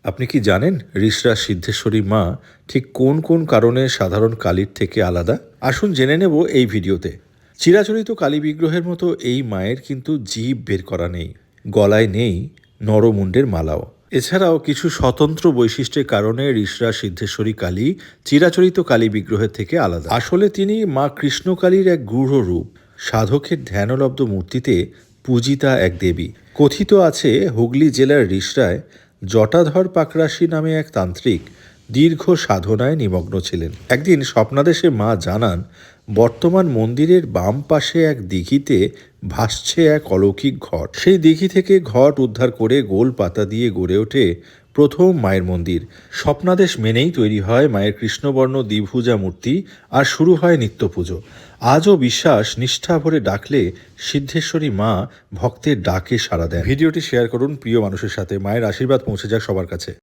আপনি কি জানেন ঋষরা সিদ্ধেশ্বরী মা ঠিক কোন কোন কারণে সাধারণ কালীর থেকে আলাদা? আসুন জেনে নেব এই ভিডিওতে। চিরাচরিত কালী বিগ্রহের মতো এই মায়ের কিন্তু জিভ বের করা নেই, গলায় নেই নরমুণ্ডের মালাও। এছাড়াও কিছু স্বতন্ত্র বৈশিষ্ট্যের কারণে ঋষরা সিদ্ধেশ্বরী কালী চিরাচরিত কালী বিগ্রহের থেকে আলাদা। আসলে তিনি মা কৃষ্ণকালীর এক গূঢ় রূপ, সাধকের ধ্যানলব্ধ মূর্তিতে পূজিতা এক দেবী। কথিত আছে হুগলি জেলার ঋষরায় জটাধর পাকরাশি নামে এক তান্ত্রিক দীর্ঘ সাধনায় নিমগ্ন ছিলেন। একদিন স্বপ্নাদেশে মা জানান বর্তমান মন্দিরের বাম পাশে এক দিঘিতে ভাসছে এক অলৌকিক ঘট। সেই দিঘি থেকে ঘট উদ্ধার করে গোল পাতা দিয়ে গড়ে ওঠে প্রথম মায়ের মন্দির। স্বপ্নাদেশ মেনেই তৈরি হয় মায়ের কৃষ্ণবর্ণ দ্বিভুজা মূর্তি আর শুরু হয় নিত্য পুজো। আজও বিশ্বাস নিষ্ঠা ভরে ডাকলে সিদ্ধেশ্বরী মা ভক্তের ডাকে সাড়া দেন। ভিডিওটি শেয়ার করুন প্রিয় মানুষের সাথে। মায়ের আশীর্বাদ পৌঁছে যাক সবার কাছে।